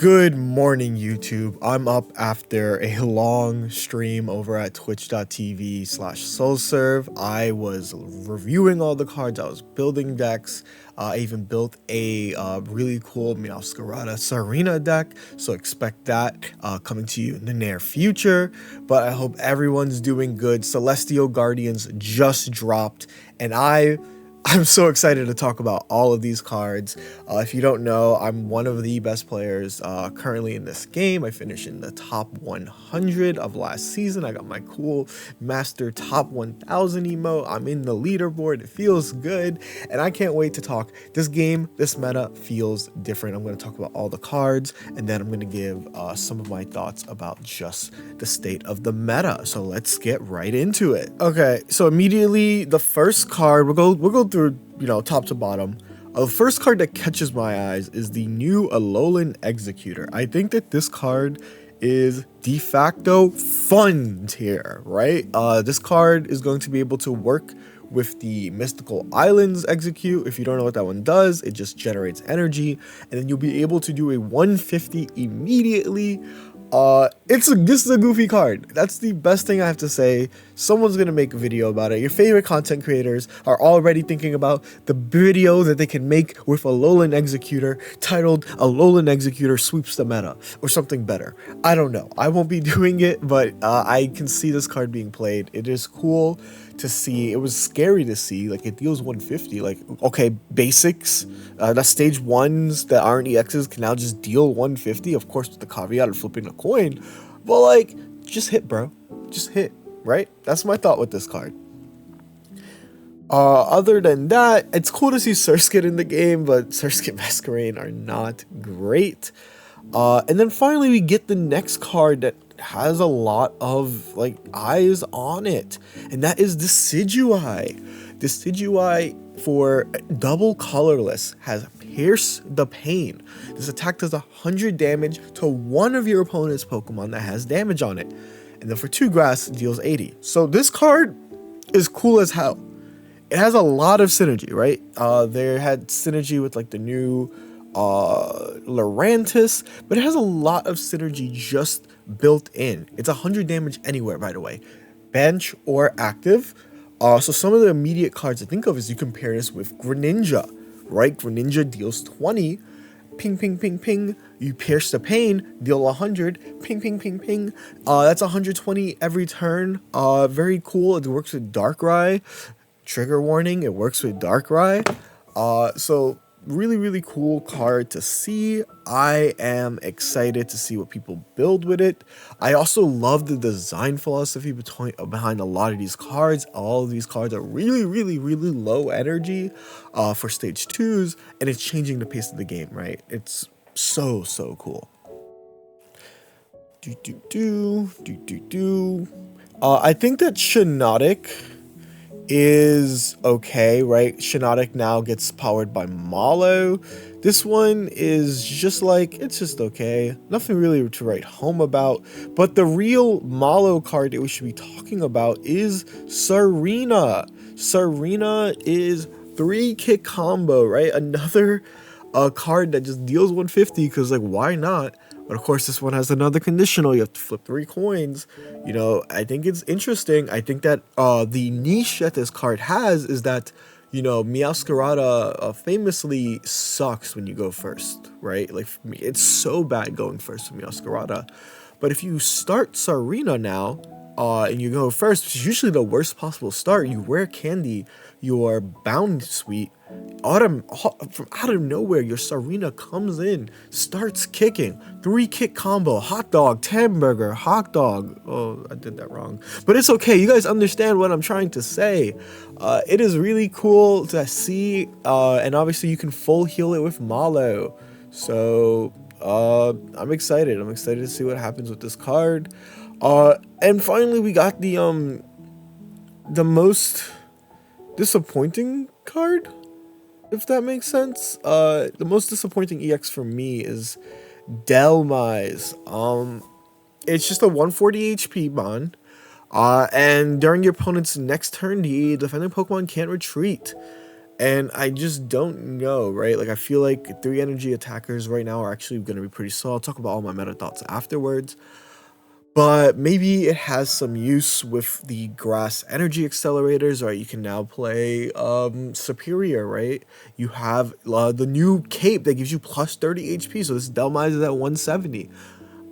Good morning, YouTube. I'm up after a long stream over at twitch.tv/soulserve. I was reviewing all the cards, I was building decks. I even built a really cool Meowscarada Serena deck, so expect that coming to you in the near future. But I hope everyone's doing good. Celestial Guardians just dropped, and I'm so excited to talk about all of these cards. If you don't know, I'm one of the best players currently in this game. I finished in the top 100 of last season. I got my cool Master Top 1000 emote. I'm in the leaderboard. It feels good, and I can't wait to talk. This game, this meta feels different. I'm going to talk about all the cards, and then I'm going to give some of my thoughts about just the state of the meta. So let's get right into it. Okay, so immediately the first card, we'll go through, top to bottom. The first card that catches my eyes is the new Alolan Executor. I think that this card is de facto fun tier, right? This card is going to be able to work with the Mystical Islands Execute. If you don't know what that one does, it just generates energy, and then you'll be able to do a 150 immediately. This is a goofy card. That's the best thing I have to say. Someone's gonna make a video about it. Your favorite content creators are already thinking about the video that they can make with Alolan Executor titled Alolan Executor Sweeps the Meta or something better. I don't know. I won't be doing it, but I can see this card being played. It is cool to see. It was scary to see. Like, it deals 150. Like, okay, basics, the stage ones that aren't EXs can now just deal 150, of course with the caveat of flipping a coin, but like, just hit, bro. Just hit, right? That's my thought with this card. Other than that, it's cool to see Surskit in the game, but Surskit Masquerain are not great. And then finally we get the next card that has a lot of like eyes on it, and that is Decidueye. Decidueye, for double colorless, has Pierce the Pain. This attack does 100 damage to one of your opponent's Pokemon that has damage on it, and then for 2 grass it deals 80. So this card is cool as hell. It has a lot of synergy, right? There had synergy with like the new Lurantis, but it has a lot of synergy just built in. It's 100 damage anywhere, by the way, bench or active. So some of the immediate cards I think of is you compare this with Greninja, right? Greninja deals 20, ping, ping, ping, ping. You Pierce the Pain, deal 100, ping, ping, ping, ping. That's 120 every turn. Very cool. It works with Darkrai. Trigger warning, it works with Darkrai. So really cool card to see. I am excited to see what people build with it. I also love the design philosophy behind a lot of these cards. All of these cards are really low energy for stage 2s, and it's changing the pace of the game, right? It's so cool. I think that Shiinotic is okay, right? Shiinotic now gets powered by Mallow. This one is just like, it's just okay. Nothing really to write home about. But the real Mallow card that we should be talking about is Serena. Serena is 3-kick combo, right? Another card that just deals 150 because, like, why not? But of course, this one has another conditional. You have to flip 3 coins. I think it's interesting. I think that the niche that this card has is that, Meowscarada famously sucks when you go first, right? Like, for me, it's so bad going first for Meowscarada. But if you start Serena now, and you go first, which is usually the worst possible start, you wear Candy, your Bound Suite, from out of nowhere, your Serena comes in, starts kicking, 3-kick combo, hot dog, hamburger, hot dog. Oh, I did that wrong, but it's okay. You guys understand what I'm trying to say. It is really cool to see, and obviously you can full heal it with Mallow. So I'm excited. I'm excited to see what happens with this card. And finally, we got the most disappointing card, if that makes sense. The most disappointing EX for me is Delmise. It's just a 140 HP bond, and during your opponent's next turn, the defending Pokemon can't retreat. And I just don't know, right? Like, I feel like 3 energy attackers right now are actually going to be pretty slow. I'll talk about all my meta thoughts afterwards. But maybe it has some use with the grass energy accelerators, right? You can now play superior, right? You have the new cape that gives you plus 30 HP, so this Delmise is at 170.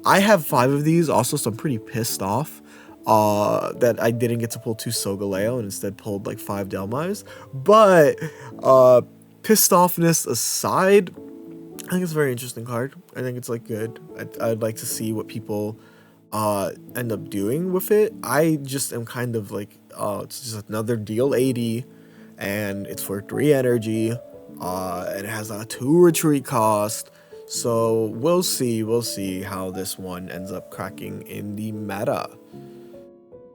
I have 5 of these also, so I'm pretty pissed off that I didn't get to pull 2 Sogaleo and instead pulled like 5 Delmise. But uh pissed offness aside, I think it's a very interesting card. I think it's like good. I'd like to see what people end up doing with it. I just am kind of like, oh, it's just another deal 80 and it's for 3 energy, and it has a 2 retreat cost. So we'll see how this one ends up cracking in the meta.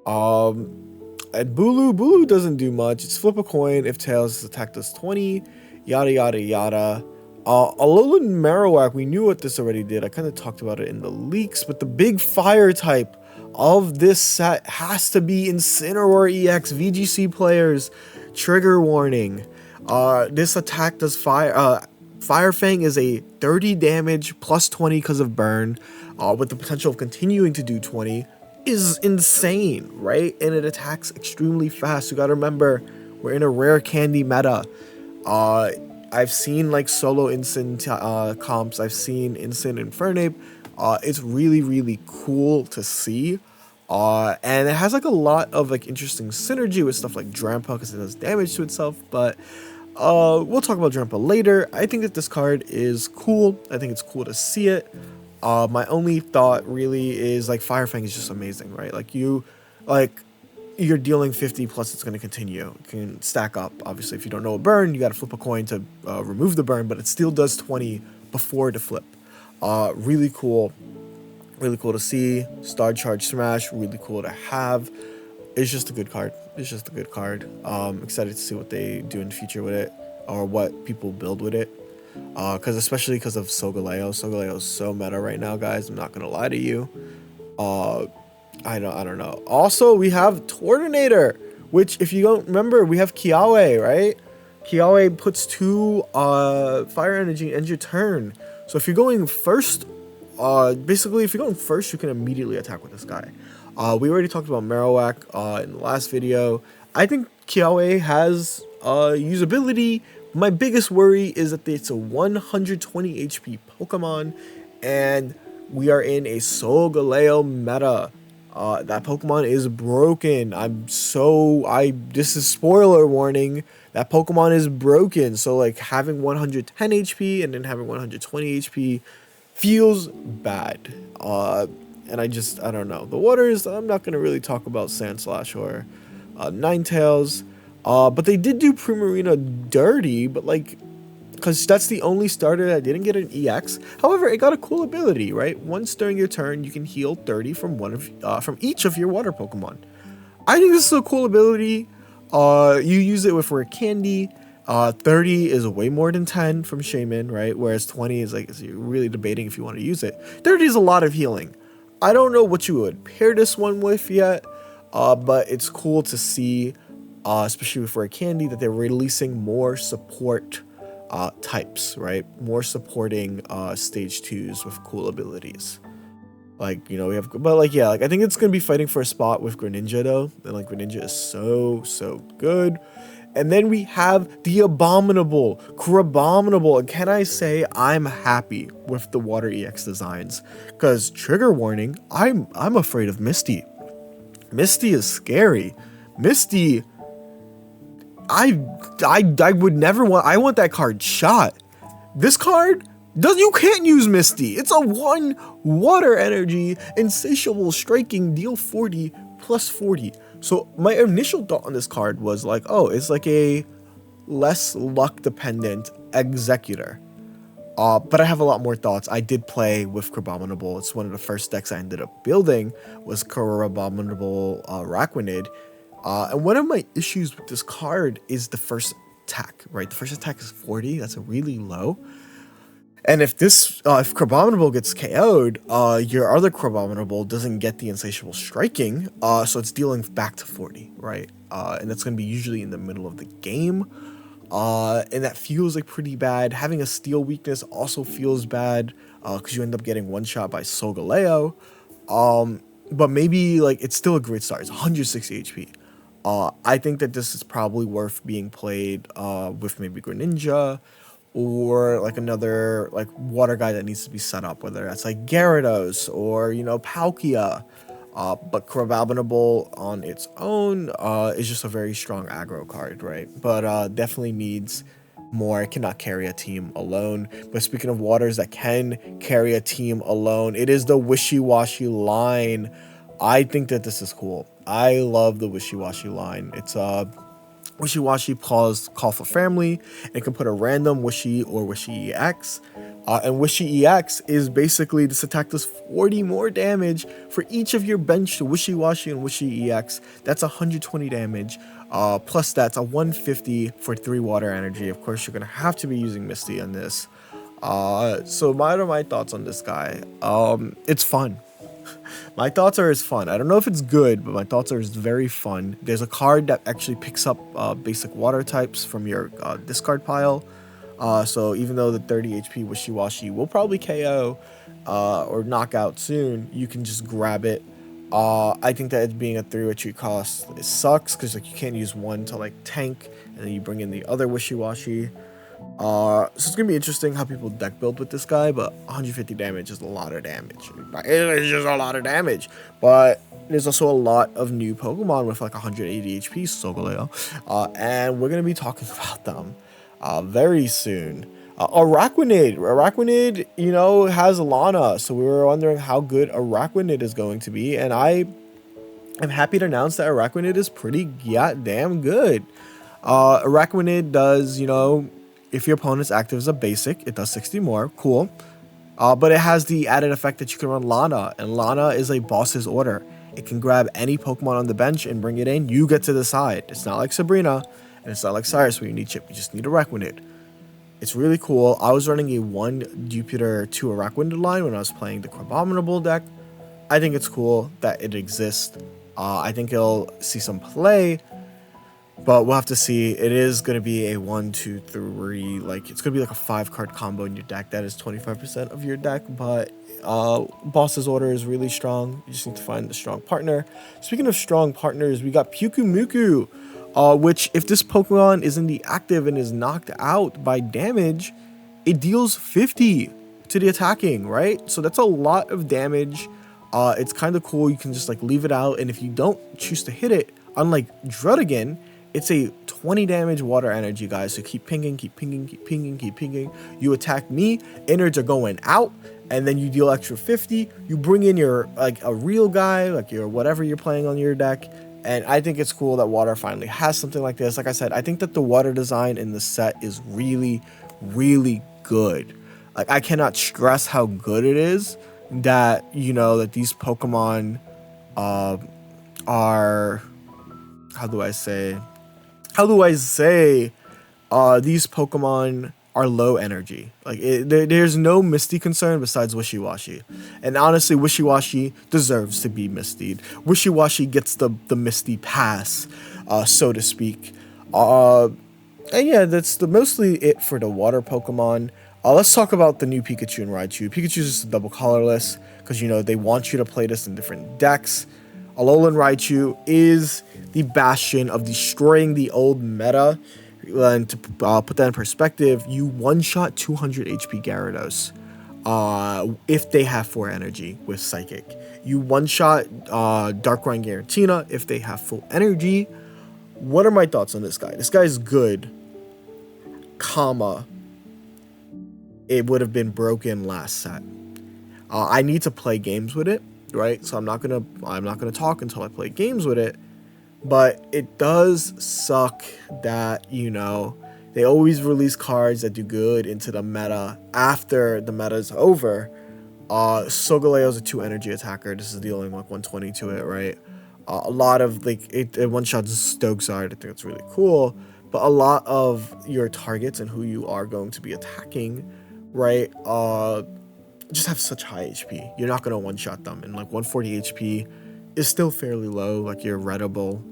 At Bulu doesn't do much. It's flip a coin if tails attack does 20, yada yada yada. Alolan Marowak, we knew what this already did. I kind of talked about it in the leaks, but the big fire type of this set has to be Incineroar EX. VGC players, trigger warning. This attack does fire. Fire Fang is a 30 damage plus 20 because of burn, with the potential of continuing to do 20. Is insane, right? And it attacks extremely fast. You gotta remember, we're in a rare candy meta. I've seen like solo Instant comps. I've seen Instant Infernape. It's really, really cool to see. And it has like a lot of like interesting synergy with stuff like Drampa because it does damage to itself. But we'll talk about Drampa later. I think that this card is cool. I think it's cool to see it. My only thought really is like Fire Fang is just amazing, right? Like you're dealing 50 plus it's going to continue. It can stack up. Obviously, if you don't know a burn, you got to flip a coin to remove the burn, but it still does 20 before the flip. Really cool to see. Star Charge Smash, really cool to have. It's just a good card. Excited to see what they do in the future with it, or what people build with it. Especially because of Sogaleo. Sogaleo is so meta right now, guys. I'm not gonna lie to you. I don't know. Also, we have Tornado, which, if you don't remember, we have Kiawe, right? Kiawe puts 2 fire energy end your turn. So if you're going first, basically if you're going first, you can immediately attack with this guy. We already talked about Marowak in the last video. I think Kiawe has usability. My biggest worry is that it's a 120 HP Pokemon, and we are in a Solgaleo meta. That Pokemon is broken. This is spoiler warning. That Pokemon is broken. So like having 110 HP and then having 120 HP feels bad. And I don't know. The waters, I'm not gonna really talk about Sandslash or Ninetales. But they did do Primarina dirty, but like, because that's the only starter that didn't get an EX. However, it got a cool ability, right? Once during your turn, you can heal 30 from each of your water Pokemon. I think this is a cool ability. You use it with rare candy. 30 is way more than 10 from Shaman, right? Whereas 20 is like, you're really debating if you want to use it. 30 is a lot of healing. I don't know what you would pair this one with yet, but it's cool to see, especially with rare candy, that they're releasing more support types, right? More supporting stage 2s with cool abilities. Like, you know, I think it's gonna be fighting for a spot with Greninja though, and like Greninja is so good. And then we have the Abominable, Crabominable, and can I say I'm happy with the Water EX designs? Because trigger warning, I'm afraid of Misty. Misty is scary. Misty, I would never want. I want that card shot. This card you can't use Misty. It's a 1 water energy, insatiable striking, deal 40 plus 40. So my initial thought on this card was like, oh, it's like a less luck dependent executor. But I have a lot more thoughts. I did play with Crabominable. It's one of the first decks I ended up building was Crabominable Raquinid. And one of my issues with this card is the first attack, right? The first attack is 40. That's a really low. And if Crabominable gets KO'd, your other Crabominable doesn't get the insatiable striking, so it's dealing back to 40, right? And that's going to be usually in the middle of the game. And that feels like pretty bad. Having a steel weakness also feels bad, because you end up getting one shot by Solgaleo. But maybe like it's still a great start. It's 160 HP. I think that this is probably worth being played with maybe Greninja, or like another like water guy that needs to be set up, whether that's like Gyarados or Palkia. But Crabominable on its own is just a very strong aggro card, right? But definitely needs more. It cannot carry a team alone. But speaking of waters that can carry a team alone, it is the Wishy-Washy line. I think that this is cool. I love the Wishy-Washy line. It's Wishy-Washy call for family. It can put a random Wishy or Wishy EX. And Wishy EX is basically this attack does 40 more damage for each of your bench to Wishy-Washy and Wishy EX. That's 120 damage. Plus that's a 150 for 3 water energy. Of course, you're going to have to be using Misty on this. So what are my thoughts on this guy? It's fun. My thoughts are it's fun. I don't know if it's good, but my thoughts are it's very fun. There's a card that actually picks up basic water types from your discard pile. So even though the 30 HP Wishy-Washy will probably KO or knock out soon, you can just grab it. I think that it being a 3 retreat cost, it sucks because like you can't use one to like tank, and then you bring in the other Wishy-Washy. So it's gonna be interesting how people deck build with this guy, but 150 damage is a lot of damage. It is just a lot of damage. But there's also a lot of new Pokemon with like 180 HP, Solgaleo, and we're gonna be talking about them very soon. Araquanid, has Lana, so we were wondering how good Araquanid is going to be, and I am happy to announce that Araquanid is pretty goddamn good. Araquanid does, if your opponent's active as a basic, it does 60 more. Cool. But it has the added effect that you can run Lana, and Lana is a boss's order. It can grab any Pokemon on the bench and bring it in. You get to decide. It's not like Sabrina, and it's not like Cyrus where you need chip. You just need Araquanid. It's really cool. I was running a 1 Jupiter 2 Araquanid line when I was playing the Crabominable deck. I think it's cool that it exists. I think it'll see some play, but we'll have to see. It is going to be a 1, 2, 3, like it's going to be like a 5-card combo in your deck. That is 25% of your deck, but Boss's Order is really strong. You just need to find a strong partner. Speaking of strong partners, we got Pyukumuku, which if this Pokemon is in the active and is knocked out by damage, it deals 50 to the attacking, right? So that's a lot of damage. It's kind of cool. You can just like leave it out, and if you don't choose to hit it, unlike Druddigan, it's a 20 damage water energy, guys. So keep pinging, keep pinging, keep pinging, keep pinging. You attack me, innards are going out, and then you deal extra 50. You bring in your like a real guy, like your whatever you're playing on your deck. And I think it's cool that water finally has something like this. Like I said, I think that the water design in the set is really, really good. Like I cannot stress how good it is that, that these Pokemon are, how do I say, these Pokemon are low energy. Like there's no Misty concern besides Wishy-Washy, and honestly, Wishy-Washy deserves to be Mistied. Wishy-Washy gets the Misty pass, so to speak. And yeah, that's mostly it for the water Pokemon. Let's talk about the new Pikachu and Raichu. Pikachu is just a double colorless because they want you to play this in different decks. Alolan Raichu is the bastion of destroying the old meta. And to put that in perspective, you one-shot 200 HP Gyarados if they have 4 energy with Psychic. You one-shot Darkrai Giratina if they have full energy. What are my thoughts on this guy? This guy is good, comma, it would have been broken last set. I need to play games with it, right? So I'm not gonna talk until I play games with it. But it does suck that, they always release cards that do good into the meta after the meta is over. Solgaleo is a 2 energy attacker. This is dealing like 120 to it, right? A lot of it one-shots Stokesard. I think it's really cool. But a lot of your targets and who you are going to be attacking, right, just have such high HP. You're not going to one-shot them. And like 140 HP is still fairly low. Like you're readable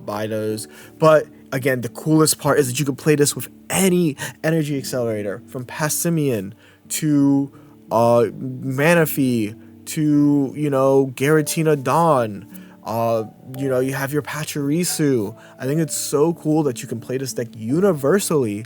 by those. But Again, the coolest part is that you can play this with any energy accelerator, from Passimian to Manaphy to, Garatina Dawn. You have your Pachirisu. I think it's so cool that you can play this deck universally,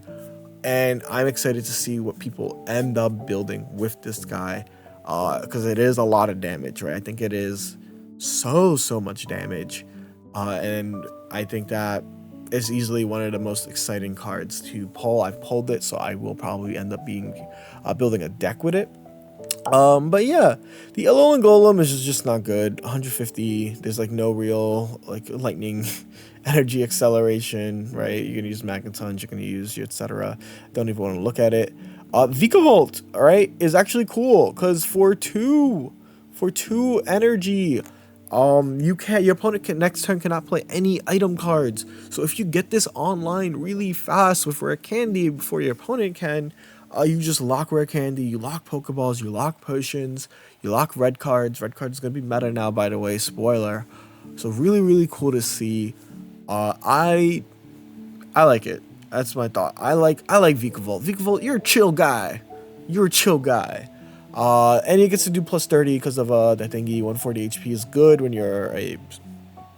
and I'm excited to see what people end up building with this guy, because it is a lot of damage, right? I think it is so much damage, and I think that is easily one of the most exciting cards to pull. I've pulled it, so I will probably end up building a deck with it. But yeah, the Alolan Golem is just not good. 150. There's like no real like lightning energy acceleration, right? You're gonna use Magneton's, you're gonna use your etc. Don't even want to look at it. Vikavolt, all right, is actually cool because for two energy, your opponent can next turn cannot play any item cards. So if you get this online really fast with Rare Candy before your opponent can, you just lock Rare Candy, you lock Pokeballs, you lock Potions, you lock red cards. Red cards is gonna be meta now, by the way. Spoiler. So really cool to see. I like it. That's my thought. I like Vikavolt. Vikavolt, you're a chill guy. You're a chill guy. And he gets to do plus 30 because of that thingy. 140 HP is good when you're a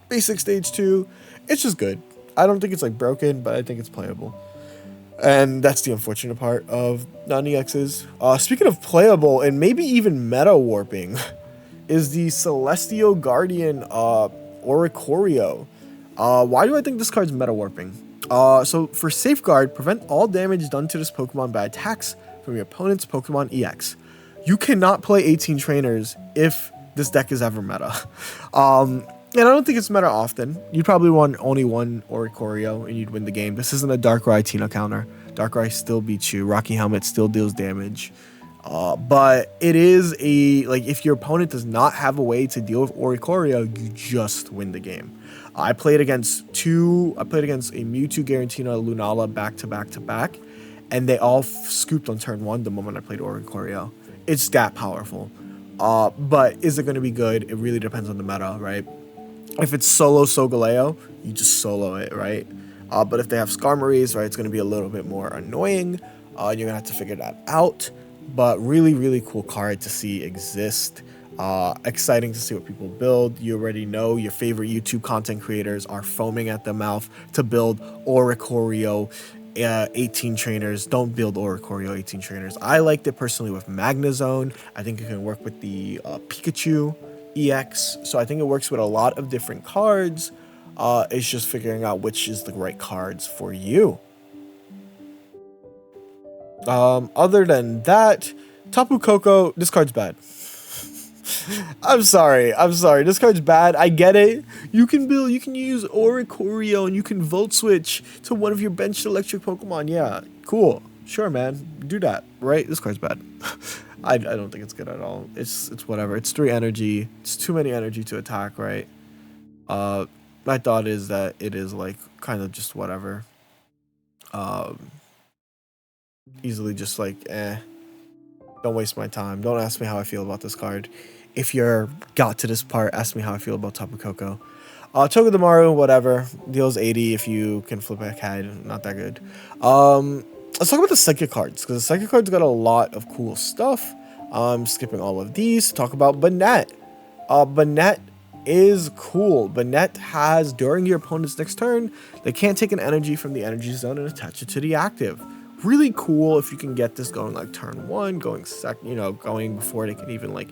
basic stage 2. It's just good. I don't think it's like broken, but I think it's playable. And that's the unfortunate part of non-EXs. Speaking of playable and maybe even meta warping, is the Celestial Guardian Oricorio. Why do I think this card's meta warping? So for Safeguard, prevent all damage done to this Pokemon by attacks from your opponent's Pokemon EX. You cannot play 18 trainers if this deck is ever meta. And I don't think it's meta often. You'd probably want only one Oricorio and you'd win the game. This isn't a Darkrai Tina counter. Darkrai still beats you. Rocky Helmet still deals damage. But it is if your opponent does not have a way to deal with Oricorio, you just win the game. I played against a Mewtwo, Giratina, Lunala back to back, and they all scooped on turn 1 the moment I played Oricorio. It's that powerful. But is it going to be good? It really depends on the meta, right? If it's solo Solgaleo, you just solo it, right? But if they have Skarmories, right, it's going to be a little bit more annoying. You're going to have to figure that out. But really cool card to see exist. Exciting to see what people build. You already know your favorite YouTube content creators are foaming at the mouth to build Oricorio 18 trainers. Don't build Oricorio 18 trainers. I liked it personally with Magnezone. I think it can work with the Pikachu EX. So I think it works with a lot of different cards. It's just figuring out which is the right cards for you. Other than that, Tapu Koko, this card's bad. I'm sorry. This card's bad. I get it. You can use Oricorio and you can Volt Switch to one of your benched electric Pokemon. Yeah, cool. Sure, man. Do that, right? This card's bad. I don't think it's good at all. It's whatever. It's 3 energy. It's too many energy to attack, right? My thought is that it is like kind of just whatever. Easily just like, don't waste my time. Don't ask me how I feel about this card. If you're got to this part, ask me how I feel about Tapu Koko. Togedemaru, whatever. Deals 80 if you can flip a head. Not that good. Let's talk about the Psychic cards, because the Psychic cards got a lot of cool stuff. I'm skipping all of these. Talk about Banette. Banette is cool. Banette has, during your opponent's next turn, they can't take an energy from the energy zone and attach it to the active. Really cool if you can get this going like turn 1, going before they can even like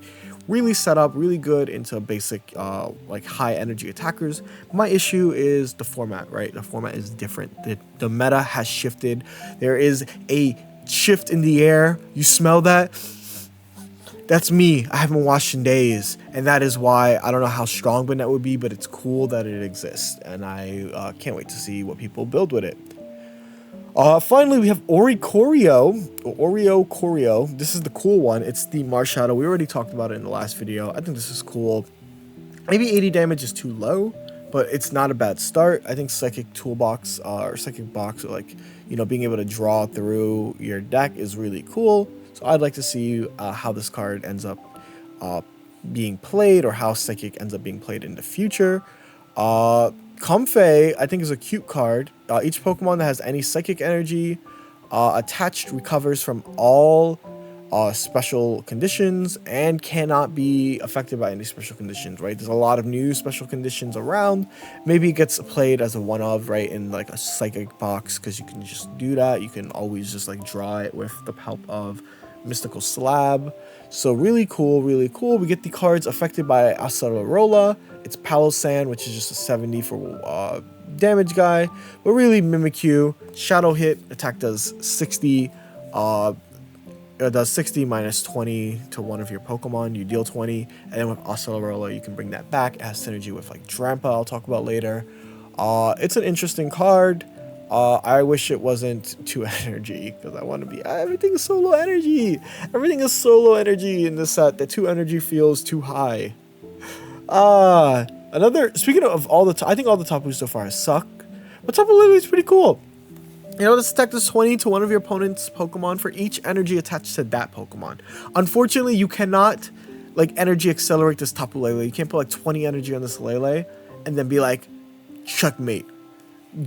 really set up really good into basic like high energy attackers. My issue is the format, right? The format is different. The meta has shifted. There is a shift in the air. You smell that? That's me. I haven't watched in days, and that is why I don't know how strong Banette would be, but it's cool that it exists, and I can't wait to see what people build with it. Finally, we have Oricorio. This is the cool one. It's the Marshadow. We already talked about it in the last video. I think this is cool. Maybe 80 damage is too low, but it's not a bad start. I think Psychic Toolbox or Psychic Box, or like, being able to draw through your deck is really cool. So I'd like to see how this card ends up being played, or how Psychic ends up being played in the future. Comfey, I think, is a cute card. Each Pokemon that has any psychic energy attached recovers from all special conditions and cannot be affected by any special conditions, right? There's a lot of new special conditions around. Maybe it gets played as a one-of, right, in like a psychic box, because you can just do that. You can always just like draw it with the help of Mystical Slab. So really cool, really cool. We get the cards affected by Acerola. It's Palossand, which is just a 70 for damage guy. But really, Mimikyu, Shadow Hit, attack does 60. It does 60 minus 20 to one of your Pokemon. You deal 20. And then with Acerola, you can bring that back. It has synergy with like Drampa, I'll talk about later. It's an interesting card. I wish it wasn't 2 energy, because I want to be, everything is so low energy. Everything is so low energy in this set that 2 energy feels too high. Speaking of all the, I think all the Tapu so far suck, but Tapu Lele is pretty cool. You know, this attack does 20 to one of your opponent's Pokemon for each energy attached to that Pokemon. Unfortunately, you cannot, like, energy accelerate this Tapu Lele. You can't put, like, 20 energy on this Lele and then be like, checkmate.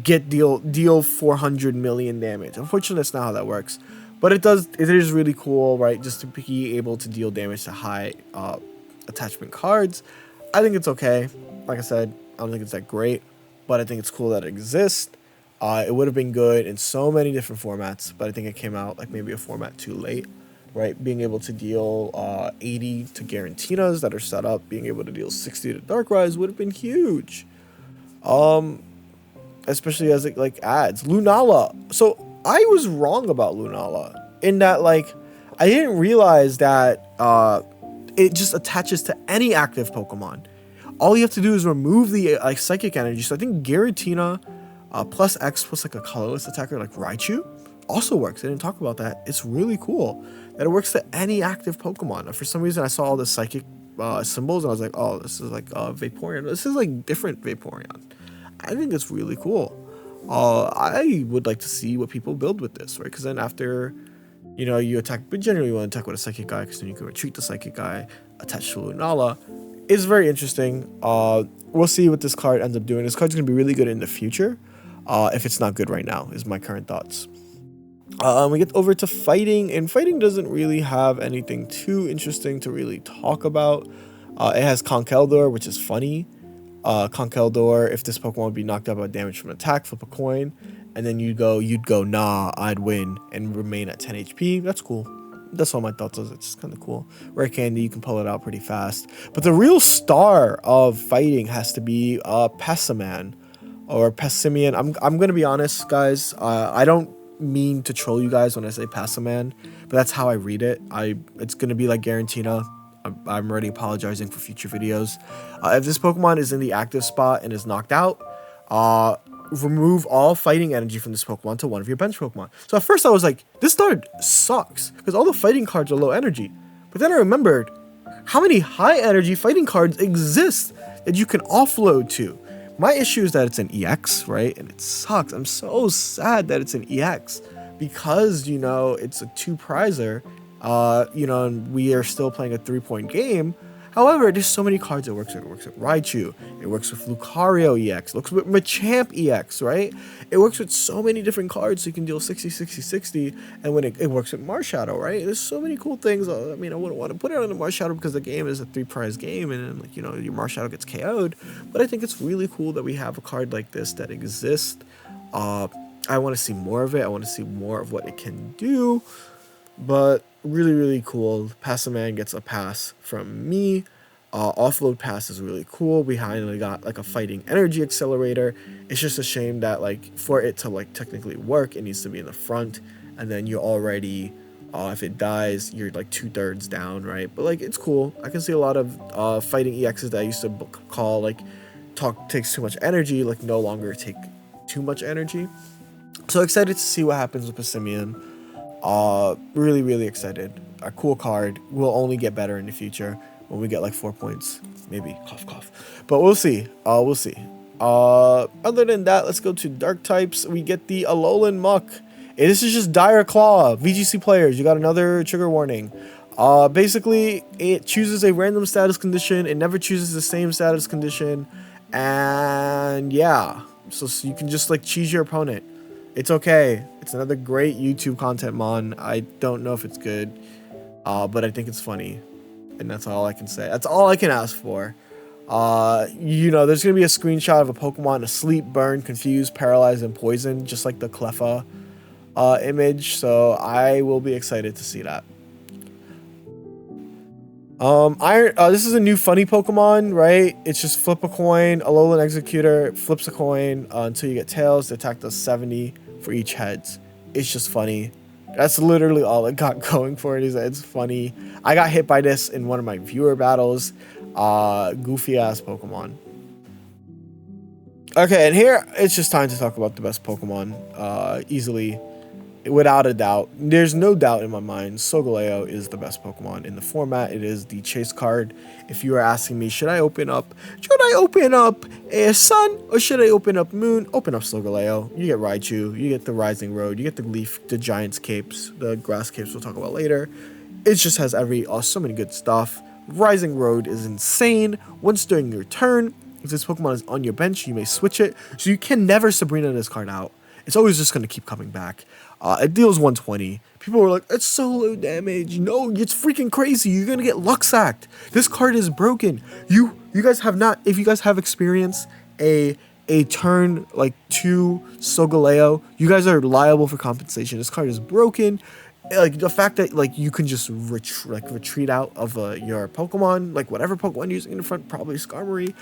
Deal 400 million damage. Unfortunately, that's not how that works. But it is really cool, right? Just to be able to deal damage to high attachment cards. I think it's okay. Like I said, I don't think it's that great, but I think it's cool that it exists. It would have been good in so many different formats, but I think it came out like maybe a format too late, right? Being able to deal 80 to Garantinas that are set up, being able to deal 60 to Darkrai would have been huge. Especially as it like adds Lunala. So I was wrong about Lunala in that, like, I didn't realize that it just attaches to any active Pokemon. All you have to do is remove the like psychic energy. So I think Giratina plus X plus like a colorless attacker like Raichu also works. I didn't talk about that. It's really cool that it works to any active Pokemon. For some reason, I saw all the psychic symbols and I was like, oh, this is like Vaporeon. This is like different Vaporeon. I think it's really cool. I would like to see what people build with this, right? Because then after, you know, you attack, but generally you want to attack with a psychic guy, because then you can retreat the psychic guy attached to Lunala. It's very interesting. We'll see what this card ends up doing. This card's going to be really good in the future. If it's not good right now, is my current thoughts. We get over to fighting, and fighting doesn't really have anything too interesting to really talk about. It has Conkeldurr, which is funny. Conkeldurr, if this Pokemon would be knocked out by damage from an attack, flip a coin, and then you'd go, nah, I'd win, and remain at 10 HP. That's cool. That's all my thoughts is. It's kind of cool. Rare Candy, you can pull it out pretty fast. But the real star of fighting has to be Pessaman, or Pessimian. I'm going to be honest, guys. I don't mean to troll you guys when I say Pessaman, but that's how I read it. It's going to be like Garantina. I'm already apologizing for future videos. If this Pokemon is in the active spot and is knocked out, remove all fighting energy from this Pokemon to one of your bench Pokemon. So at first I was like, this card sucks, because all the fighting cards are low energy. But then I remembered how many high energy fighting cards exist that you can offload to. My issue is that it's an EX, right? And it sucks. I'm so sad that it's an EX, because, you know, it's a 2-prizer. You know, and we are still playing a 3-point game. However, there's so many cards it works with. It works with Raichu. It works with Lucario EX. It works with Machamp EX, right? It works with so many different cards, so you can deal 60, 60, 60. And when it works with Marshadow, right? There's so many cool things. I mean, I wouldn't want to put it on the Marshadow because the game is a 3-prize game, and then, like, you know, your Marshadow gets KO'd. But I think it's really cool that we have a card like this that exists. I want to see more of it. I want to see more of what it can do. But really, really cool. Passaman gets a pass from me. Offload pass is really cool. We finally got like a fighting energy accelerator. It's just a shame that, like, for it to like technically work, it needs to be in the front, and then you're already, if it dies, you're like 2/3 down, right? But like, it's cool. I can see a lot of fighting EXs that I used to call like takes too much energy, like no longer take too much energy. So excited to see what happens with Pessimian. Really, really excited. A cool card. Will only get better in the future when we get like 4 points. Maybe. Cough, cough. But we'll see. We'll see. Other than that, let's go to dark types. We get the Alolan Muck. This is just Dire Claw. VGC players, you got another trigger warning. Basically, it chooses a random status condition. It never chooses the same status condition. And yeah, so you can just like cheese your opponent. It's okay. It's another great YouTube content mon. I don't know if it's good, but I think it's funny, and that's all I can say. That's all I can ask for. There's gonna be a screenshot of a Pokemon asleep, burned, confused, paralyzed, and poisoned, just like the Cleffa image. So I will be excited to see that. This is a new funny Pokemon, right? It's just flip a coin. Alolan Executor flips a coin until you get tails. The attack does 70 for each heads. It's just funny. That's literally all it got going for it. Is that it's funny. I got hit by this in one of my viewer battles. Goofy ass Pokemon. Okay, and here it's just time to talk about the best Pokemon. Easily, without a doubt, there's no doubt in my mind, Solgaleo is the best Pokemon in the format. It is the chase card. If you are asking me, should I open up a Sun or should I open up Moon? Open up Solgaleo. You get Raichu, you get the Rising Road, you get the Giant's Capes, the Grass Capes we'll talk about later. It just has so many good stuff. Rising Road is insane. Once during your turn, if this Pokemon is on your bench, you may switch it. So you can never Sabrina this card out. It's always just going to keep coming back. It deals 120. People were like, it's so low damage. No, it's freaking crazy. You're going to get luck sacked. This card is broken. You guys have not, if you guys have experienced a turn like 2 Solgaleo, you guys are liable for compensation. This card is broken. Like the fact that like you can just retreat out of your Pokemon, like whatever Pokemon you're using in the front, probably Skarmory.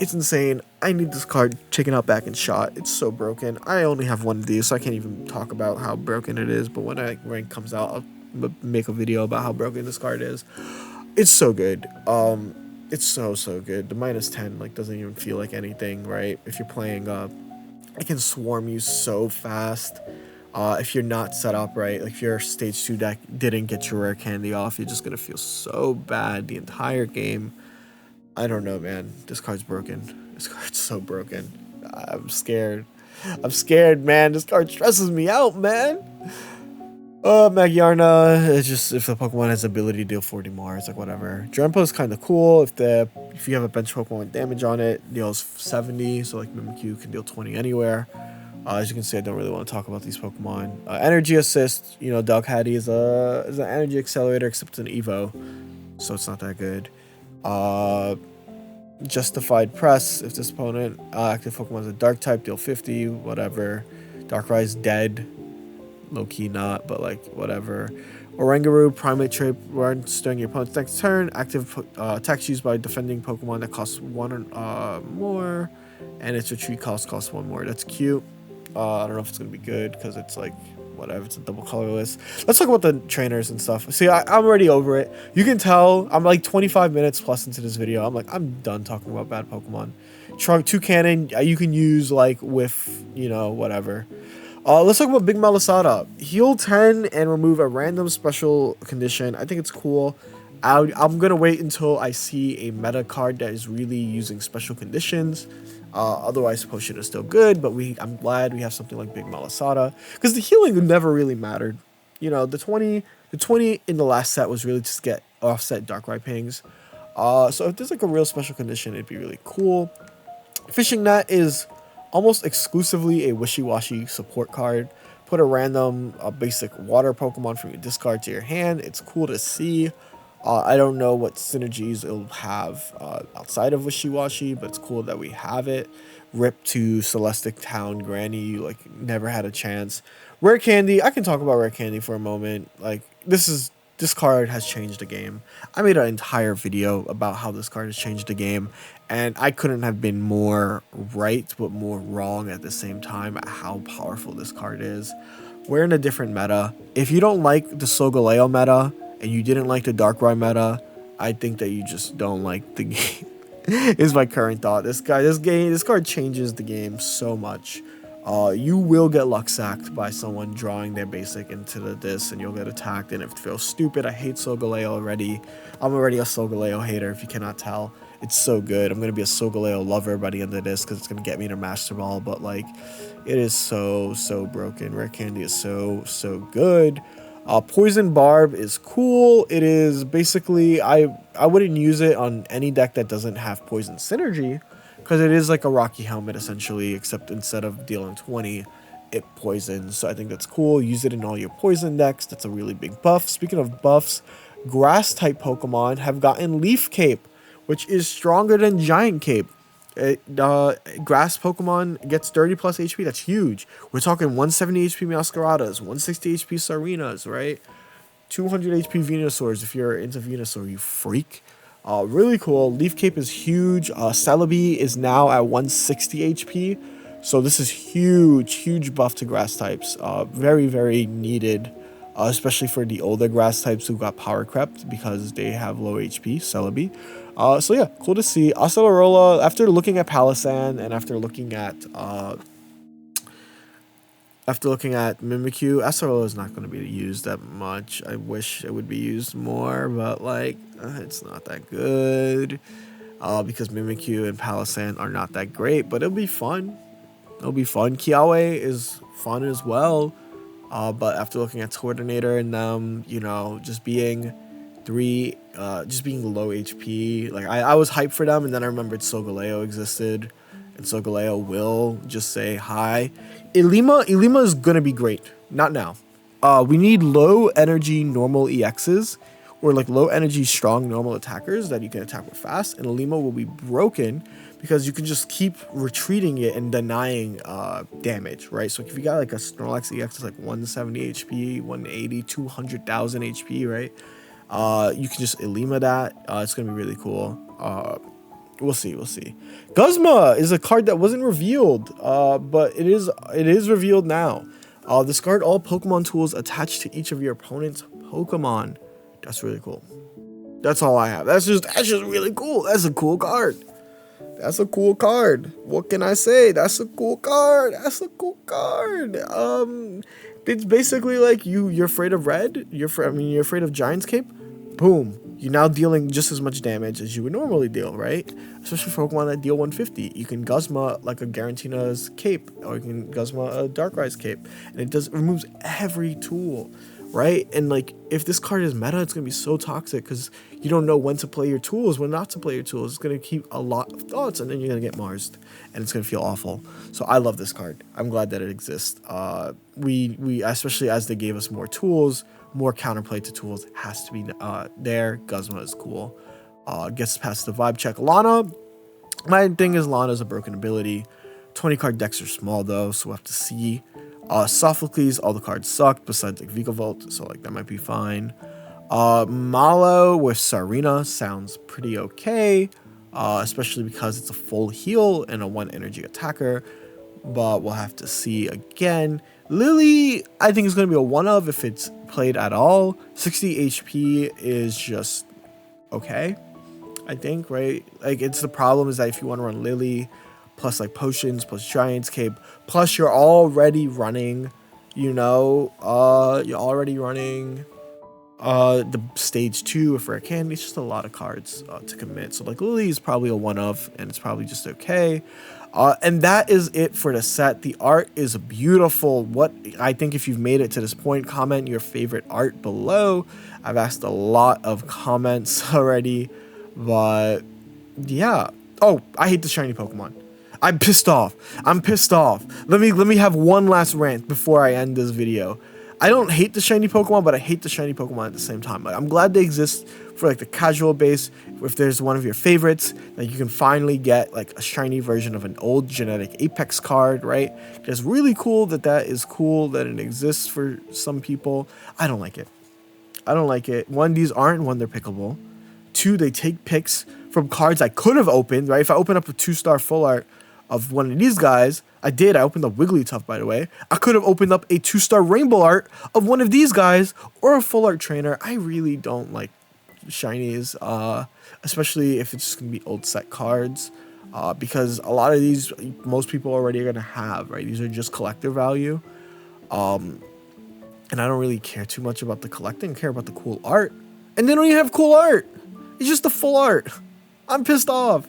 It's insane. I need this card taken out back and shot. It's so broken. I only have one of these, so I can't even talk about how broken it is. But when rank comes out, I'll make a video about how broken this card is. It's so good. It's so good. The -10 like doesn't even feel like anything, right? If you're playing, it can swarm you so fast. If you're not set up right, like if your stage 2 deck didn't get your rare candy off, you're just gonna feel so bad the entire game. I don't know, man. This card's broken. This card's so broken. I'm scared. I'm scared, man. This card stresses me out, man. Magyarna, it's just if the Pokemon has the ability to deal 40 more, it's like whatever. Drenpo is kind of cool. If you have a bench Pokemon with damage on it, deals 70. So like Mimikyu can deal 20 anywhere. As you can see, I don't really want to talk about these Pokemon. Energy Assist, Doug Hattie is an energy accelerator, except it's an Evo, so it's not that good. Justified Press, if this opponent active Pokemon is a Dark type, deal 50, whatever. Darkrai's dead, low key not, but like whatever. Oranguru, Primate Trait, runs during your opponent's next turn. Active attacks used by defending Pokemon that costs 1 more, and its retreat costs 1 more. That's cute. I don't know if it's gonna be good because it's like whatever. It's a double colorless. Let's talk about the trainers and stuff. See, I'm already over it. You can tell I'm like 25 minutes plus into this video. I'm done talking about bad Pokemon. Toucannon, you can use like with whatever. Let's talk about Big Malasada. Heal 10 and remove a random special condition. I think it's cool. I'm gonna wait until I see a meta card that is really using special conditions. Otherwise, potion is still good, but I'm glad we have something like Big Malasada because the healing never really mattered. The 20 in the last set was really just get offset Darkrai pings. So if there's like a real special condition, it'd be really cool. Fishing Net is almost exclusively a wishy-washy support card. Put a random basic water Pokemon from your discard to your hand. It's cool to see. I don't know what synergies it'll have outside of Wishy-Washy, but it's cool that we have it. Rip to Celestic Town Granny, you like never had a chance. Rare Candy, I can talk about Rare Candy for a moment. Like this card has changed the game. I made an entire video about how this card has changed the game, and I couldn't have been more right but more wrong at the same time at how powerful this card is. We're in a different meta. If you don't like the Solgaleo meta, and you didn't like the Darkrai meta, I think that you just don't like the game. Is my current thought. This card changes the game so much. You will get luck sacked by someone drawing their basic into this, and you'll get attacked. And if it feels stupid, I hate Solgaleo already. I'm already a Solgaleo hater, if you cannot tell. It's so good. I'm gonna be a Solgaleo lover by the end of this because it's gonna get me to Master Ball. But like, it is so broken. Rare Candy is so good. Poison Barb is cool. It is basically, I wouldn't use it on any deck that doesn't have Poison Synergy because it is like a Rocky Helmet essentially, except instead of dealing 20, it poisons. So I think that's cool. Use it in all your poison decks. That's a really big buff. Speaking of buffs, grass type Pokemon have gotten Leaf Cape, which is stronger than Giant Cape. Grass Pokemon gets 30 plus HP. That's huge. We're talking 170 HP Meowscaradas, 160 HP Sarinas, right? 200 HP Venusaurs if you're into Venusaur, you freak. Really cool. Leaf Cape is huge. Celebi is now at 160 HP. So this is huge buff to grass types. Very, very needed, especially for the older grass types who got power crept because they have low HP, Celebi. So yeah, cool to see. Acerola, after looking at Palossand and after looking at Mimikyu, Acerola is not going to be used that much. I wish it would be used more, but like, it's not that good. Because Mimikyu and Palossand are not that great, but it'll be fun. Kiawe is fun as well. But after looking at Coordinator and them, you know, just being low HP, like I was hyped for them, and then I remembered Solgaleo existed. And Solgaleo will just say hi. Ilima is gonna be great. Not now. We need low energy normal EXs, or like low energy strong normal attackers that you can attack with fast. And Ilima will be broken because you can just keep retreating it and denying damage, right? So if you got like a Snorlax EX that's like 170 HP, 180, 200,000 HP, right? You can just Ilima that. It's gonna be really cool. We'll see. Guzma is a card that wasn't revealed, but it is revealed now. Discard all Pokemon tools attached to each of your opponent's Pokemon. That's really cool. That's all I have. That's just really cool. That's a cool card. What can I say? That's a cool card. It's basically like you're afraid of red. You're afraid of Giant's Cape. Boom. You're now dealing just as much damage as you would normally deal, right? Especially for Pokemon that deal 150. You can Guzma like a Garantina's Cape, or you can Guzma a Darkrai's Cape, and it removes every tool, right? And like, if this card is meta, it's gonna be so toxic because you don't know when to play your tools, when not to play your tools. It's gonna keep a lot of thoughts, and then you're gonna get Marsed, and it's gonna feel awful. So I love this card. I'm glad that it exists. We especially as they gave us more tools. More counterplay to tools has to be there. Guzma is cool. Gets past the vibe check. Lana, my thing is Lana's a broken ability. 20 card decks are small though, so we'll have to see. Sophocles, all the cards sucked besides like Vigavolt, so like that might be fine. Malo with Sarina sounds pretty okay, especially because it's a full heal and a 1 energy attacker, but we'll have to see again. Lily, I think is going to be a one of if it's played at all. 60 HP is just okay, I think, right? Like, it's the problem is that if you want to run Lily plus like potions plus Giant's Cape, plus you're already running, the stage 2 of Rare Candy. It's just a lot of cards to commit. So like Lily is probably a one of, and it's probably just okay. And that is it for the set. The art is beautiful. I think if you've made it to this point, comment your favorite art below. I've asked a lot of comments already, but yeah. Oh, I hate the shiny Pokemon. I'm pissed off. Let me have one last rant before I end this video. I don't hate the shiny Pokemon, but I hate the shiny Pokemon at the same time. Like, I'm glad they exist for like the casual base. If there's one of your favorites, like you can finally get like a shiny version of an old genetic Apex card, right? It's really cool that it exists for some people. I don't like it. One, these aren't they're pickable. Two, they take picks from cards I could have opened, right? If I open up a 2-star full art of one of these guys, I opened up Wigglytuff, by the way. I could have opened up a 2-star rainbow art of one of these guys or a full art trainer. I really don't like shinies, especially if it's just gonna be old set cards, because a lot of these most people already are gonna have, right? These are just collector value, and I don't really care too much about the collecting. I care about the cool art, and they don't even have cool art. It's just the full art. I'm pissed off.